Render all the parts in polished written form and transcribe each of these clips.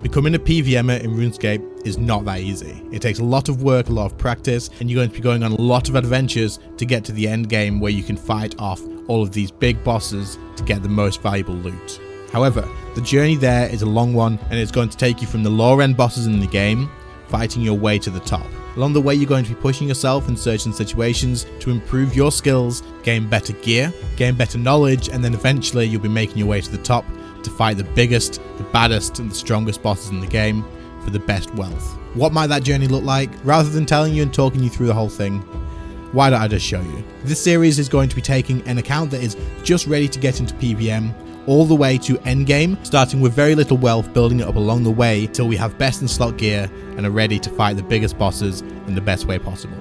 Becoming a PVMer in RuneScape is not that easy. It takes a lot of work, a lot of practice, and you're going to be going on a lot of adventures to get to the end game where you can fight off all of these big bosses to get the most valuable loot. However, the journey there is a long one, and it's going to take you from the lower end bosses in the game, fighting your way to the top. Along the way, you're going to be pushing yourself in certain situations to improve your skills, gain better gear, gain better knowledge, and then eventually you'll be making your way to the top to fight the biggest, the baddest, and the strongest bosses in the game for the best wealth. What might that journey look like? Rather than telling you and talking you through the whole thing, why don't I just show you? This series is going to be taking an account that is just ready to get into PVM all the way to endgame, starting with very little wealth, building it up along the way till we have best in slot gear and are ready to fight the biggest bosses in the best way possible.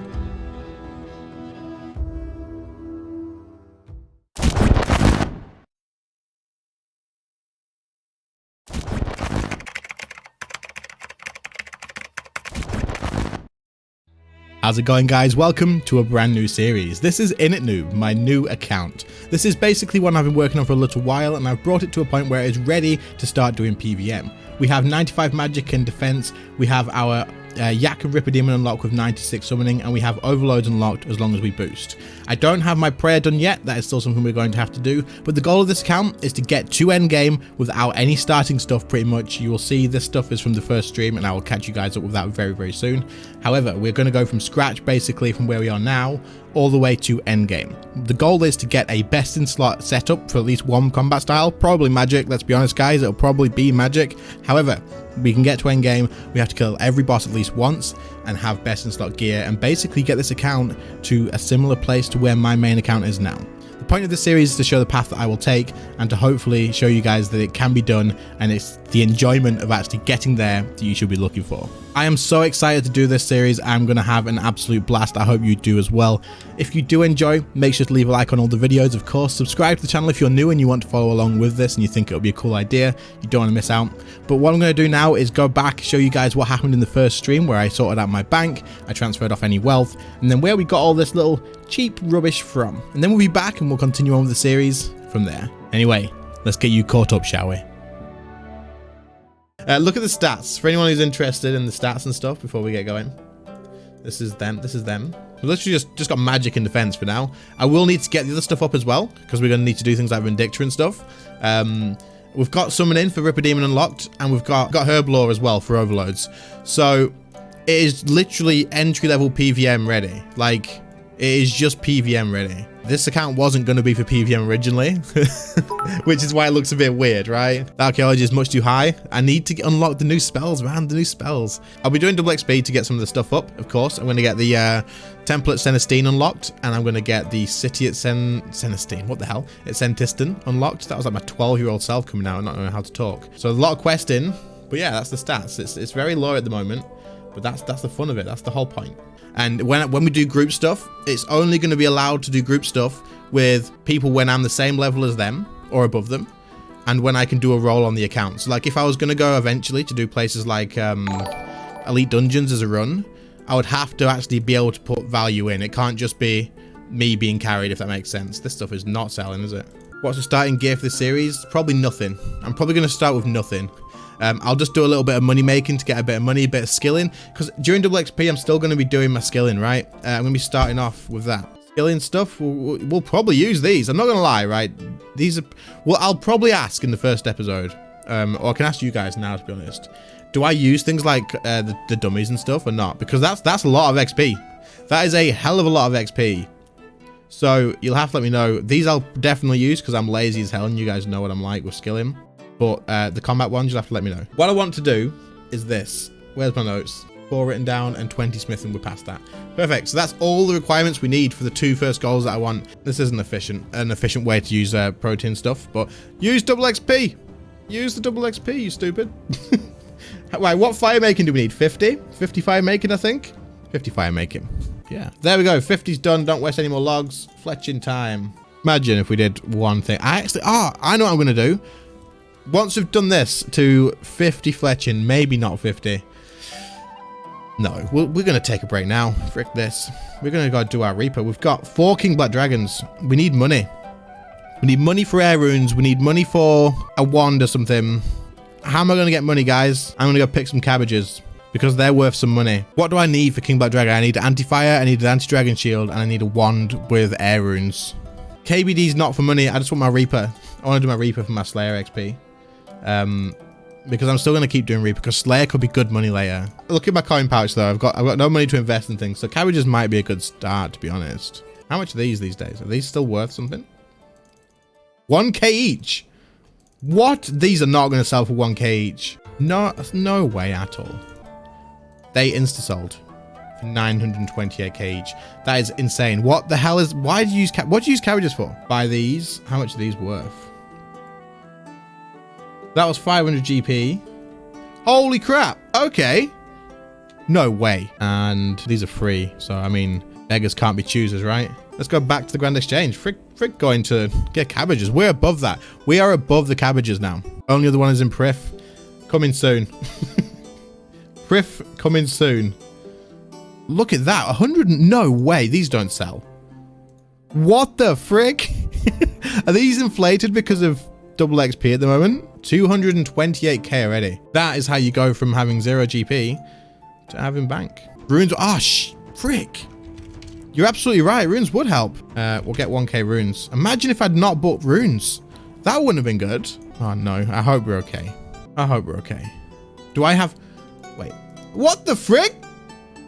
How's it going, guys? Welcome to a brand new series. This is Init Noob, my new account. This is basically one I've been working on for a little while, and I've brought it to a point where it's ready to start doing PVM. We have 95 magic and defense, we have our Yak and Ripper Demon unlocked with 96 summoning, and we have overloads unlocked as long as we boost. I don't have my prayer done yet, that is still something we're going to have to do, but the goal of this account is to get to endgame without any starting stuff pretty much. You will see this stuff is from the first stream, and I will catch you guys up with that very, very soon. However, we're going to go from scratch basically from where we are now all the way to endgame. The goal is to get a best in slot setup for at least one combat style, probably magic, let's be honest guys, it'll probably be magic. However, we can get to endgame, we have to kill every boss at least once and have best in slot gear and basically get this account to a similar place to where my main account is now. The point of this series is to show the path that I will take and to hopefully show you guys that it can be done, and it's the enjoyment of actually getting there that you should be looking for. I am so excited to do this series. I'm going to have an absolute blast. I hope you do as well. If you do enjoy, make sure to leave a like on all the videos. Of course, subscribe to the channel if you're new and you want to follow along with this and you think it'll be a cool idea. You don't want to miss out. But what I'm going to do now is go back, show you guys what happened in the first stream where I sorted out my bank, I transferred off any wealth, and then where we got all this little cheap rubbish from. And then we'll be back and we'll continue on with the series from there. Anyway, let's get you caught up, shall we? Look at the stats for anyone who's interested in the stats and stuff before we get going. This is them. We literally just got magic and defense for now. I will need to get the other stuff up as well because we're going to need to do things like Vindictor and stuff. We've got Summoning for Ripper Demon unlocked, and we've got Herb Lore as well for overloads. So it is literally entry level PVM ready. Like, it is just PVM ready. This account wasn't going to be for PVM originally, which is why it looks a bit weird, right? The archaeology is much too high. I need to unlock the new spells, man, the new spells. I'll be doing double XP to get some of the stuff up, of course. I'm going to get the Temple at Cenestine unlocked, and I'm going to get the City at Cenestine, what the hell? At Centiston unlocked. That was like my 12-year-old self coming out and not knowing how to talk. So a lot of questing, but yeah, that's the stats. It's very low at the moment, but that's the fun of it. That's the whole point. And when we do group stuff, it's only going to be allowed to do group stuff with people when I'm the same level as them or above them, and when I can do a role on the account. So like if I was going to go eventually to do places like Elite Dungeons as a run, I would have to actually be able to put value in. It can't just be me being carried, if that makes sense. This stuff is not selling, is it? What's the starting gear for this series? Probably nothing. I'm probably going to start with nothing. I'll just do a little bit of money making to get a bit of money, a bit of skilling, because during double XP I'm still going to be doing my skilling, right? I'm going to be starting off with that skilling stuff. We'll probably use these. I'm not going to lie, right? These are, well, I'll probably ask in the first episode, or I can ask you guys now, to be honest. Do I use things like the dummies and stuff or not? Because that's a lot of XP. That is a hell of a lot of XP. So you'll have to let me know. These I'll definitely use because I'm lazy as hell, and you guys know what I'm like with skilling. But the combat ones, you'll have to let me know. What I want to do is this. Where's my notes? 4 written down and 20 smith, and we're past that. Perfect. So that's all the requirements we need for the 2 first goals that I want. This isn't an efficient way to use protein stuff, but use double XP. Use the double XP, you stupid. Right, what fire making do we need? 50? 50 fire making, I think. 50 fire making. Yeah. There we go. 50's done. Don't waste any more logs. Fletching time. Imagine if we did one thing. I know what I'm going to do. Once we've done this to 50 fletching, maybe not 50. No, we're going to take a break now. Frick this. We're going to go do our Reaper. We've got 4 King Black Dragons. We need money. We need money for air runes. We need money for a wand or something. How am I going to get money, guys? I'm going to go pick some cabbages because they're worth some money. What do I need for King Black Dragon? I need anti-fire, I need an anti-dragon shield, and I need a wand with air runes. KBD's not for money. I just want my Reaper. I want to do my Reaper for my Slayer XP. Because I'm still going to keep doing Reaper because Slayer could be good money later. Look at my coin pouch though. I've got no money to invest in things. So cabbages might be a good start, to be honest. How much are these days? Are these still worth something? 1k each. What? These are not going to sell for 1k each. No way at all. They insta-sold for 928k each. That is insane. What the hell is... Why do you use... What do you use cabbages for? Buy these. How much are these worth? That was 500 GP. Holy crap. Okay. No way. And these are free. So, I mean, beggars can't be choosers, right? Let's go back to the Grand Exchange. Frick going to get cabbages. We're above that. We are above the cabbages now. Only other one is in Prif. Coming soon. Prif coming soon. Look at that. 100. No way. These don't sell. What the frick? Are these inflated because of double XP at the moment? 228k already. That is how you go from having 0 GP to having bank. Runes. Ah, frick. You're absolutely right. Runes would help. We'll get 1k runes. Imagine if I'd not bought runes. That wouldn't have been good. Oh no. I hope we're okay. I hope we're okay. Do I have... Wait. What the frick?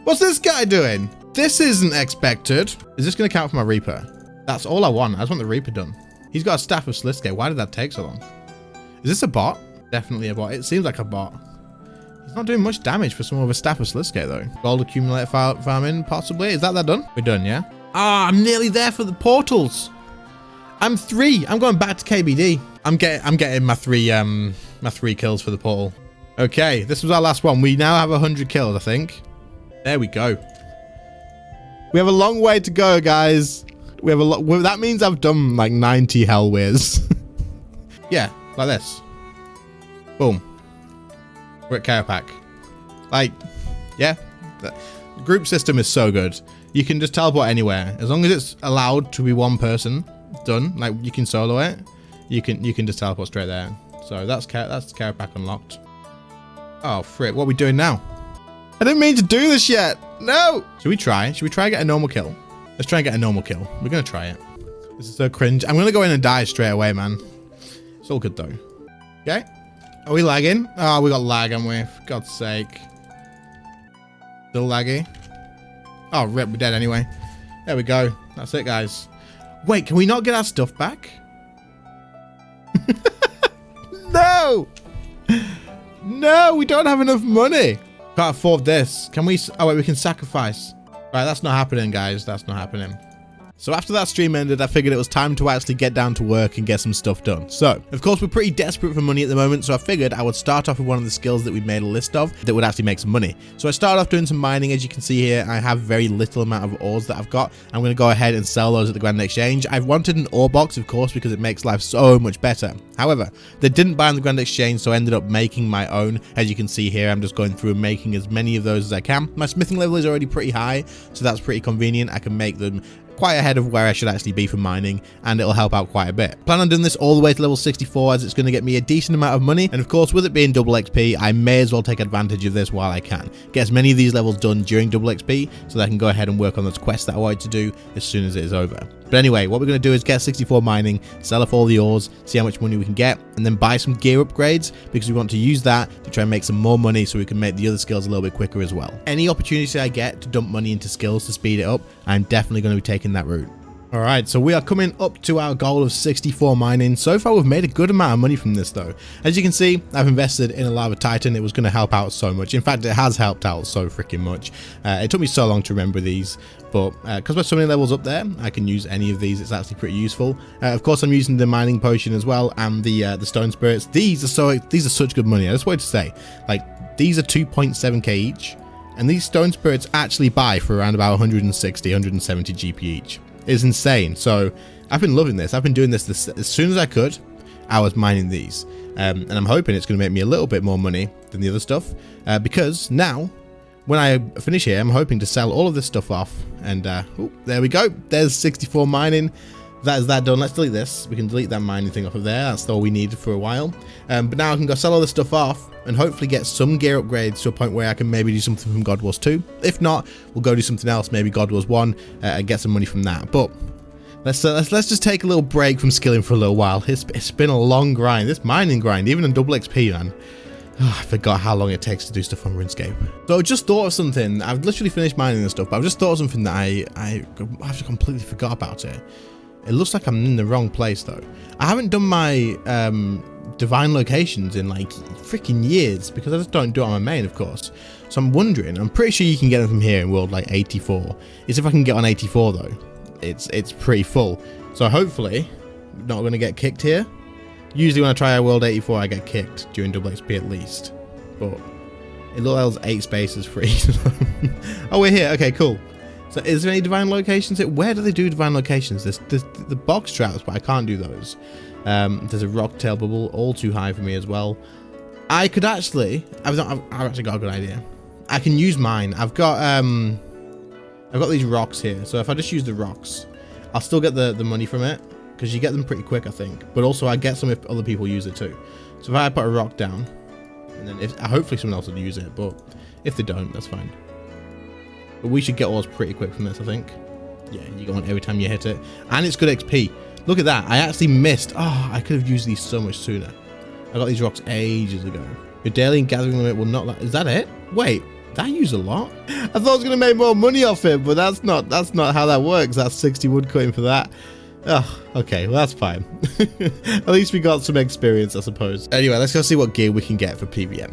What's this guy doing? This isn't expected. Is this going to count for my Reaper? That's all I want. I just want the Reaper done. He's got a Staff of Slithgate. Why did that take so long? Is this a bot? Definitely a bot. It seems like a bot. He's not doing much damage for someone with a Staff of Slithgate though. Gold accumulator farming, possibly. Is that done? We're done, yeah? Ah, I'm nearly there for the portals. I'm 3. I'm going back to KBD. I'm getting my three kills for the portal. Okay, this was our last one. We now have 100 kills, I think. There we go. We have a long way to go, guys. We have a lot. That means I've done like 90 hell whiz. Yeah, like this. Boom. We're at Carapac. Like, yeah. The group system is so good. You can just teleport anywhere. As long as it's allowed to be one person done, like you can solo it, you can just teleport straight there. So that's Carapac unlocked. Oh, frick. What are we doing now? I didn't mean to do this yet. No. Should we try? Should we try and get a normal kill? Let's try and get a normal kill. We're going to try it. This is so cringe. I'm going to go in and die straight away, man. It's all good, though. Okay. Are we lagging? Oh, we got lag, haven't we? For God's sake. Still laggy. Oh, rip. We're dead anyway. There we go. That's it, guys. Wait, can we not get our stuff back? No! No, we don't have enough money. Can't afford this. Can we? Oh, wait, we can sacrifice. Right, that's not happening, guys. That's not happening. So after that stream ended, I figured it was time to actually get down to work and get some stuff done. So, of course, we're pretty desperate for money at the moment, so I figured I would start off with one of the skills that we've made a list of that would actually make some money. So I started off doing some mining. As you can see here, I have very little amount of ores that I've got. I'm going to go ahead and sell those at the Grand Exchange. I've wanted an ore box, of course, because it makes life so much better. However, they didn't buy on the Grand Exchange, so I ended up making my own. As you can see here, I'm just going through and making as many of those as I can. My smithing level is already pretty high, so that's pretty convenient. I can make them quite ahead of where I should actually be for mining, and it'll help out quite a bit. Plan on doing this all the way to level 64, as it's going to get me a decent amount of money, and of course, with it being double XP, I may as well take advantage of this while I can. Get as many of these levels done during double XP, so that I can go ahead and work on those quests that I wanted to do as soon as it is over. But anyway, what we're going to do is get 64 mining, sell off all the ores, see how much money we can get, and then buy some gear upgrades, because we want to use that to try and make some more money so we can make the other skills a little bit quicker as well. Any opportunity I get to dump money into skills to speed it up, I'm definitely going to be taking that route. Alright, so we are coming up to our goal of 64 mining. So far, we've made a good amount of money from this, though. As you can see, I've invested in a Lava Titan. It was going to help out so much. In fact, it has helped out so freaking much. It took me so long to remember these, but because we're so many levels up there, I can use any of these. It's actually pretty useful. Of course, I'm using the mining potion as well, and the stone spirits. These are such good money. I just wanted to say, like, these are 2.7k each, and these stone spirits actually buy for around about 160, 170 GP each. It's insane. So I've been loving this. I've been doing this as soon as I could. I was mining these, and I'm hoping it's going to make me a little bit more money than the other stuff, because now when I finish here, I'm hoping to sell all of this stuff off, and there we go. There's 64 mining. That is that done. Let's delete this. We can delete that mining thing off of there. That's all we needed for a while. But now I can go sell all this stuff off and hopefully get some gear upgrades to a point where I can maybe do something from God Wars 2. If not, we'll go do something else, maybe God Wars 1, and get some money from that. But let's just take a little break from skilling for a little while. It's been a long grind. This mining grind, even in double XP, man. Oh, I forgot how long it takes to do stuff on RuneScape. So I just thought of something. I've literally finished mining this stuff, but I've just thought of something that I actually completely forgot about it. It looks like I'm in the wrong place though. I haven't done my divine locations in like freaking years because I just don't do it on my main, of course. So I'm wondering, I'm pretty sure you can get them from here in world like 84. It's if I can get on 84 though. It's pretty full. So hopefully not going to get kicked here. Usually when I try world 84 I get kicked during double XP at least. But it looks like there's 8 spaces free. Oh, we're here. Okay, cool. So is there any divine locations here? Where do they do divine locations? There's the box traps, but I can't do those. There's a rock tail bubble, all too high for me as well. I could actually, I've actually got a good idea. I can use mine. I've got these rocks here. So if I just use the rocks, I'll still get the money from it because you get them pretty quick, I think. But also I get some if other people use it too. So if I put a rock down, and then hopefully someone else will use it, but if they don't, that's fine. But we should get ours pretty quick from this, I think. Yeah, you go on every time you hit it. And it's good XP. Look at that. I actually missed. Oh, I could have used these so much sooner. I got these rocks ages ago. Your daily gathering limit will not... Is that it? Wait, that used a lot? I thought I was going to make more money off it, but that's not how that works. That's 60 wood coin for that. Oh, okay, well that's fine. At least we got some experience, I suppose. Anyway, let's go see what gear we can get for PVM.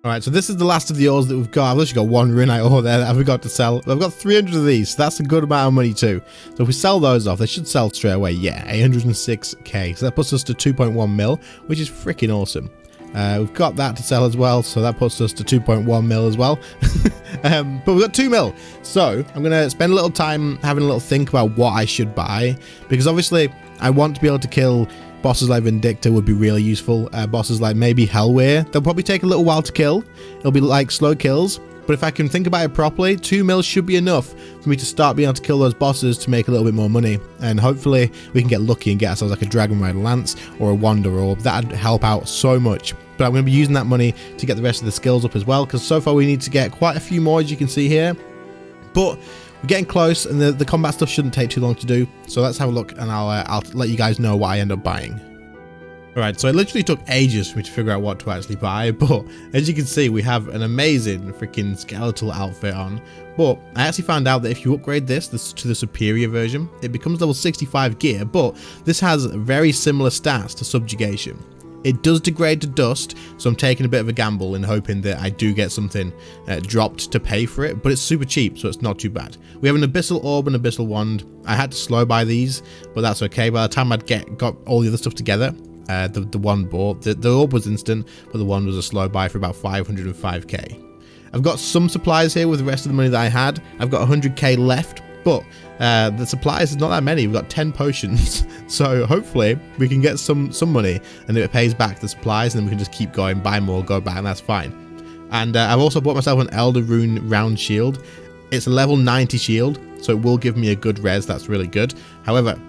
Alright, so this is the last of the ores that we've got. I've literally got 1 runite ore there that I forgot to sell. I've got 300 of these, so that's a good amount of money too. So if we sell those off, they should sell straight away. Yeah, 806k. So that puts us to 2.1 mil, which is freaking awesome. We've got that to sell as well, so that puts us to 2.1 mil as well. But we've got 2 mil. So I'm going to spend a little time having a little think about what I should buy. Because obviously, I want to be able to kill... Bosses like Vindicta would be really useful. Bosses like maybe Hellweir, they'll probably take a little while to kill. It'll be like slow kills. But if I can think about it properly, 2 mil should be enough for me to start being able to kill those bosses to make a little bit more money. And hopefully we can get lucky and get ourselves like a Dragon Rider Lance or a Wander Orb. That'd help out so much. But I'm going to be using that money to get the rest of the skills up as well. Because so far we need to get quite a few more, as you can see here. But we're getting close, and the combat stuff shouldn't take too long to do. So let's have a look, and I'll let you guys know what I end up buying. Alright, so it literally took ages for me to figure out what to actually buy, but as you can see, we have an amazing freaking skeletal outfit on. But I actually found out that if you upgrade this to the superior version, it becomes level 65 gear, but this has very similar stats to subjugation. It does degrade to dust, so I'm taking a bit of a gamble and hoping that I do get something dropped to pay for it, but it's super cheap, so it's not too bad. We have an Abyssal Orb and Abyssal Wand. I had to slow buy these, but that's okay. By the time I'd got all the other stuff together, the one bought, the orb was instant, but the one was a slow buy for about 505k. I've got some supplies here with the rest of the money that I had. I've got 100k left, but the supplies is not that many. We've got 10 potions, so hopefully we can get some money, and if it pays back the supplies, then we can just keep going, buy more, go back, and that's fine. And I've also bought myself an Elder Rune round shield. It's a level 90 shield, so it will give me a good res. That's really good. However,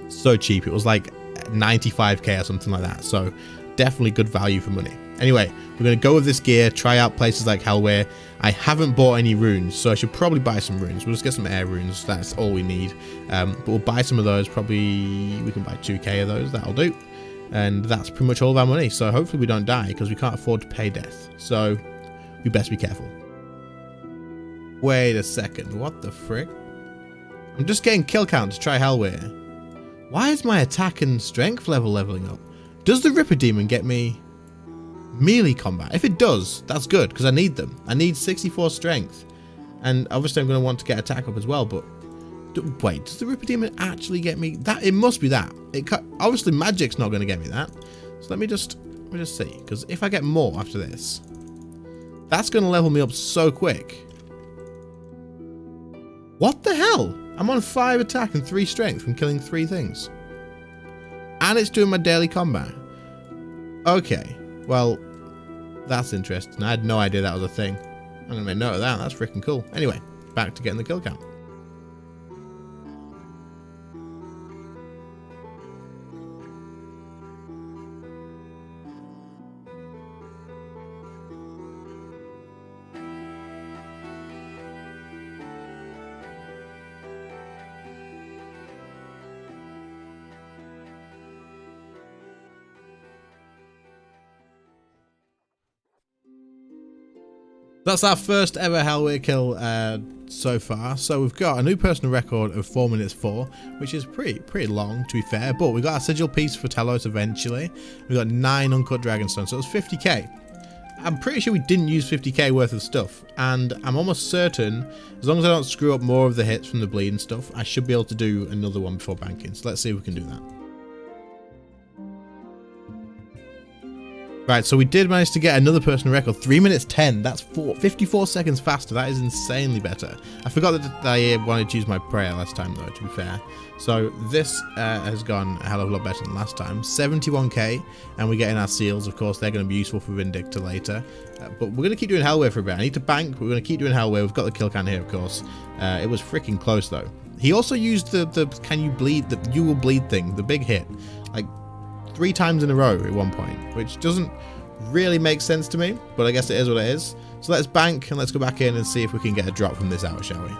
so cheap. It was like 95k or something like that, so definitely good value for money. Anyway, we're going to go with this gear, try out places like Hellweir. I haven't bought any runes, so I should probably buy some runes. We'll just get some air runes, that's all we need. But we'll buy some of those, probably we can buy 2k of those, that'll do. And that's pretty much all of our money, so hopefully we don't die, because we can't afford to pay death. So we best be careful. Wait a second, what the frick? I'm just getting kill count to try Hellweir. Why is my attack and strength leveling up? Does the Ripper Demon get me melee combat? If it does, that's good, because I need them. I need 64 strength. And obviously I'm going to want to get attack up as well, but... Wait, does the Ripper Demon actually get me that? It must be that. Obviously magic's not going to get me that. So let me just see, because if I get more after this, that's going to level me up so quick. What the hell? I'm on 5 attack and 3 strength from killing 3 things. And it's doing my daily combat. Okay, well, that's interesting. I had no idea that was a thing. I'm going to make note of that. That's freaking cool. Anyway, back to getting the kill count. That's our first ever Hellway kill so far. So we've got a new personal record of 4 minutes 4, which is pretty long to be fair. But we got a sigil piece for Talos eventually. We got 9 uncut dragonstones, so it was 50k. I'm pretty sure we didn't use 50k worth of stuff, and I'm almost certain, as long as I don't screw up more of the hits from the bleed and stuff, I should be able to do another one before banking. So let's see if we can do that. Right, so we did manage to get another personal record, 3 minutes 10. That's 54 seconds faster. That is insanely better. I forgot that I wanted to use my prayer last time though, to be fair. So this has gone a hell of a lot better than last time. 71k, and we're getting our seals. Of course, they're going to be useful for Vindictor later. But we're going to keep doing Hellway for a bit. I need to bank, but we're going to keep doing Hellway. We've got the kill count here, of course. It was freaking close though. He also used the can you bleed, the you will bleed thing, the big hit, like 3 times in a row at one point, which doesn't really make sense to me, but I guess it is what it is. So let's bank and let's go back in and see if we can get a drop from this hour, shall we?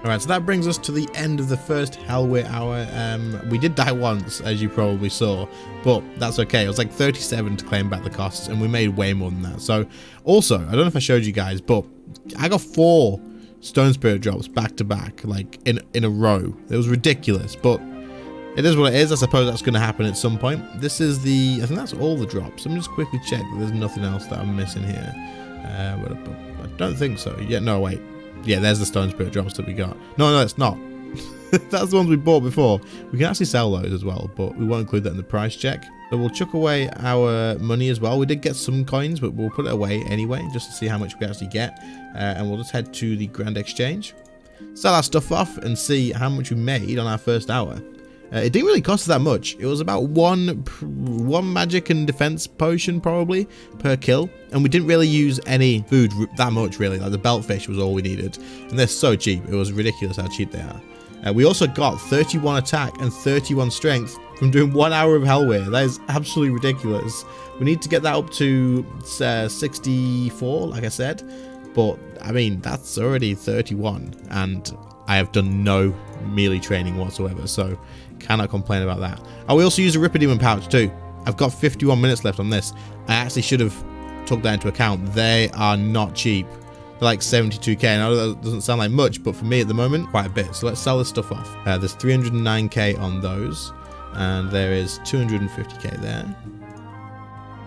Alright, so that brings us to the end of the first Hellway hour. We did die once, as you probably saw, but that's okay. It was like 37 to claim back the costs, and we made way more than that. So, also, I don't know if I showed you guys, but I got 4 Stone Spirit drops back to back, like in a row. It was ridiculous, but it is what it is. I suppose that's going to happen at some point. This is I think that's all the drops. Let me just quickly check that there's nothing else that I'm missing here. But I don't think so. Yeah, no, wait. Yeah, there's the Stone Spirit drops that we got. No, it's not. That's the ones we bought before. We can actually sell those as well, but we won't include that in the price check. So we'll chuck away our money as well. We did get some coins, but we'll put it away anyway, just to see how much we actually get. And we'll just head to the Grand Exchange, sell our stuff off, and see how much we made on our first hour. It didn't really cost us that much. It was about one magic and defense potion probably per kill, and we didn't really use any food that much really. Like the belt fish was all we needed, and they're so cheap. It was ridiculous how cheap they are. We also got 31 attack and 31 strength from doing 1 hour of Hellway. That is absolutely ridiculous. We need to get that up to 64, like I said, but I mean that's already 31, and I have done no melee training whatsoever, so cannot complain about that. Oh, we also used a Ripper Demon pouch too. I've got 51 minutes left on this. I actually should have took that into account. They are not cheap. They're like 72k. Now that doesn't sound like much, but for me at the moment, quite a bit. So let's sell this stuff off. There's 309k on those, and there is 250k there.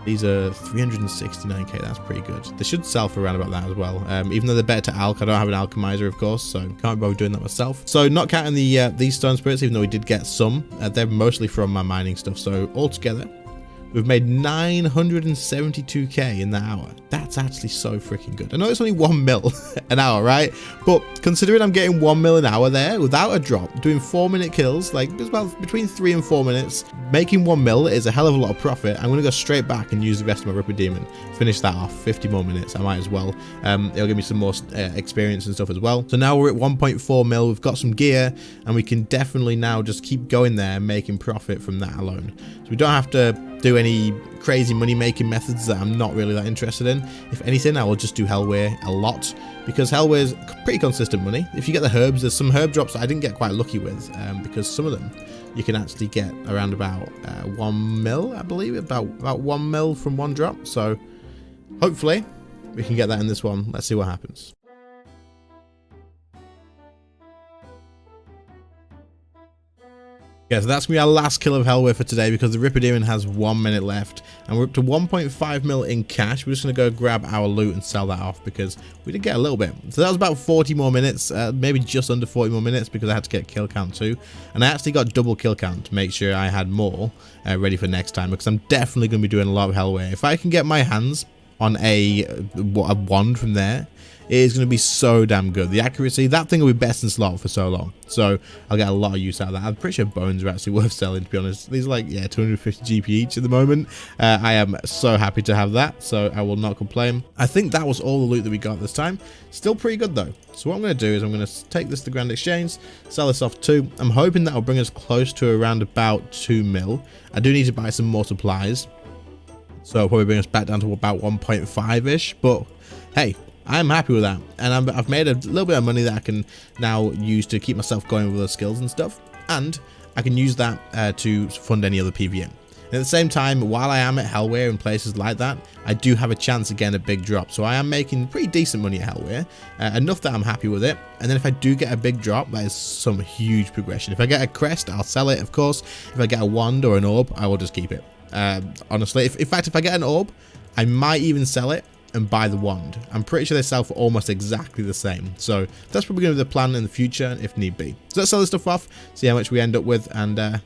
These are 369k, that's pretty good. They should sell for around about that as well. Even though they're better to alch, I don't have an alchemizer, of course, so can't bother doing that myself. So not counting these stone spirits, even though we did get some, they're mostly from my mining stuff. So altogether, we've made 972k in that hour. That's actually so freaking good. I know it's only 1 mil an hour, right? But considering I'm getting 1 mil an hour there without a drop, doing 4-minute kills, like it's about between 3 and 4 minutes, making 1 mil is a hell of a lot of profit. I'm going to go straight back and use the rest of my Ripper Demon. Finish that off, 50 more minutes, I might as well. It'll give me some more experience and stuff as well. So now we're at 1.4 mil, we've got some gear, and we can definitely now just keep going there and making profit from that alone. So we don't have to do any crazy money making methods that I'm not really that interested in. If anything, I will just do Hellway a lot, because Hellway is pretty consistent money. If you get the herbs, there's some herb drops that I didn't get quite lucky with, because some of them you can actually get around about 1 mil, I believe, about 1 mil from one drop. So hopefully we can get that in this one. Let's see what happens. Yeah, so that's going to be our last kill of Hellway for today, because the Ripper Demon has 1 minute left, and we're up to 1.5 mil in cash. We're just going to go grab our loot and sell that off, because we did get a little bit. So that was about 40 more minutes, maybe just under 40 more minutes, because I had to get kill count too. And I actually got double kill count to make sure I had more ready for next time, because I'm definitely going to be doing a lot of Hellway. If I can get my hands on a wand from there, it is going to be so damn good. The accuracy, that thing will be best in slot for so long. So I'll get a lot of use out of that. I'm pretty sure bones are actually worth selling, to be honest. These are like, yeah, 250 GP each at the moment. I am so happy to have that, so I will not complain. I think that was all the loot that we got this time. Still pretty good though. So what I'm going to do is I'm going to take this to Grand Exchange, sell this off too. I'm hoping that will bring us close to around about 2 mil. I do need to buy some more supplies, so it'll probably bring us back down to about 1.5-ish. But hey, I'm happy with that, and I've made a little bit of money that I can now use to keep myself going with the skills and stuff, and I can use that to fund any other PVM. And at the same time, while I am at Hellware and places like that, I do have a chance again at big drop. So I am making pretty decent money at Hellware, enough that I'm happy with it. And then if I do get a big drop, that is some huge progression. If I get a crest, I'll sell it, of course. If I get a wand or an orb, I will just keep it. Honestly, in fact, if I get an orb, I might even sell it and buy the wand. I'm pretty sure they sell for almost exactly the same. So that's probably going to be the plan in the future if need be. So let's sell this stuff off, see how much we end up with, and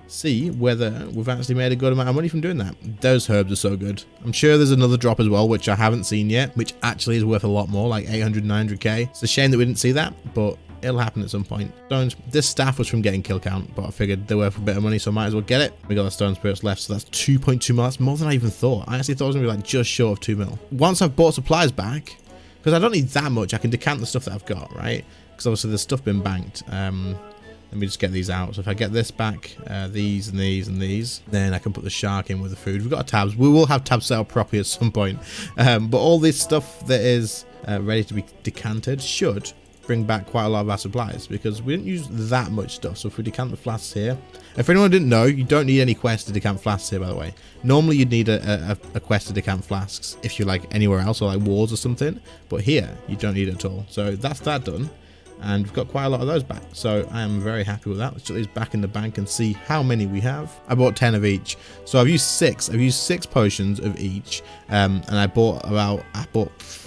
see whether we've actually made a good amount of money from doing that. Those herbs are so good. I'm sure there's another drop as well, which I haven't seen yet, which actually is worth a lot more, like 800, 900k. It's a shame that we didn't see that, but it'll happen at some point. Stones. This staff was from getting kill count, but I figured they're worth a bit of money, so I might as well get it. We got the stone spirits left, so that's 2.2 mil. That's more than I even thought. I actually thought it was gonna be like just short of 2 mil. Once I've bought supplies back, because I don't need that much, I can decant the stuff that I've got, right? Because obviously there's stuff been banked. Let me just get these out. So if I get this back, these and these and these, then I can put the shark in with the food. We've got tabs. We will have tabs set up properly at some point. But all this stuff that is ready to be decanted should bring back quite a lot of our supplies, because we didn't use that much stuff. So if we decant the flasks here, if anyone didn't know, you don't need any quest to decant flasks here, by the way. Normally you'd need a quest to decant flasks if you're like anywhere else, or like wars or something, but here you don't need it at all. So that's that done, and we've got quite a lot of those back, so I am very happy with that. Let's put these back in the bank and see how many we have. I bought 10 of each, so I've used 6 potions of each, and I bought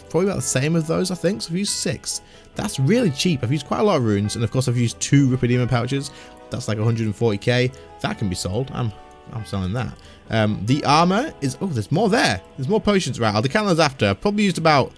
probably about the same of those, I think. So I've used 6. That's really cheap. I've used quite a lot of runes, and of course I've used 2 Ripidema pouches. That's like 140k. That can be sold. I'm selling that. The armor is, oh, there's more there. There's more potions. Right, I'll decant those after. I've used about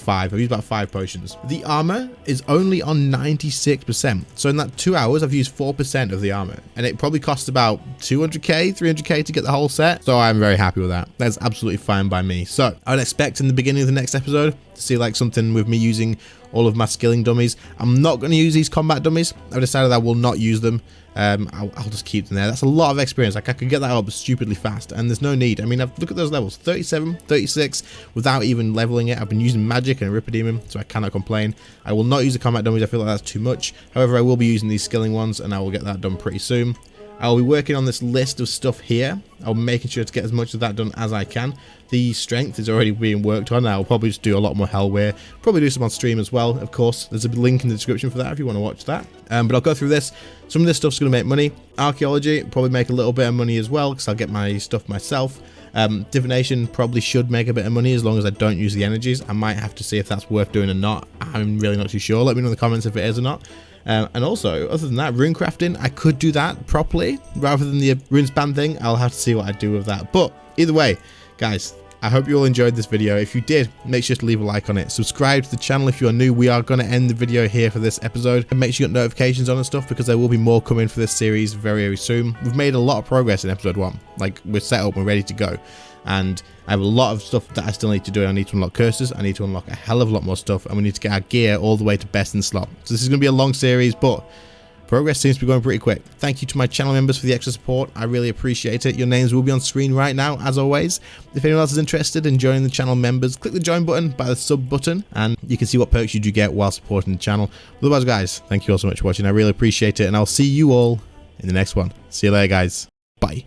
5. I've used about 5 potions. The armor is only on 96%. So in that 2 hours, I've used 4% of the armor. And it probably costs about 200k, 300k to get the whole set. So I'm very happy with that. That's absolutely fine by me. So I would expect in the beginning of the next episode to see like something with me using all of my skilling dummies. I'm not going to use these combat dummies. I've decided I will not use them. I'll just keep them there. That's a lot of experience. Like I could get that up stupidly fast, and there's no need. I mean, look at those levels, 37, 36, without even leveling it. I've been using magic and Ripidemon, so I cannot complain. I will not use the combat dummies. I feel like that's too much. However, I will be using these skilling ones, and I will get that done pretty soon. I'll be working on this list of stuff here. I'll be making sure to get as much of that done as I can. The strength is already being worked on. I'll probably just do a lot more Hellware. Probably do some on stream as well, of course. There's a link in the description for that if you want to watch that. But I'll go through this. Some of this stuff's going to make money. Archaeology, probably make a little bit of money as well, because I'll get my stuff myself. Divination probably should make a bit of money as long as I don't use the energies. I might have to see if that's worth doing or not. I'm really not too sure. Let me know in the comments if it is or not. And also, other than that, rune crafting, I could do that properly rather than the rune span thing. I'll have to see what I do with that. But either way, guys, I hope you all enjoyed this video. If you did, make sure to leave a like on it. Subscribe to the channel if you are new. We are going to end the video here for this episode. And make sure you got notifications on and stuff, because there will be more coming for this series very, very soon. We've made a lot of progress in episode 1. Like, we're set up, we're ready to go. And I have a lot of stuff that I still need to do. I need to unlock curses. I need to unlock a hell of a lot more stuff. And we need to get our gear all the way to best in slot. So this is going to be a long series, but progress seems to be going pretty quick. Thank you to my channel members for the extra support. I really appreciate it. Your names will be on screen right now, as always. If anyone else is interested in joining the channel members, click the join button by the sub button, and you can see what perks you do get while supporting the channel. Otherwise, guys, thank you all so much for watching. I really appreciate it, and I'll see you all in the next one. See you later, guys. Bye.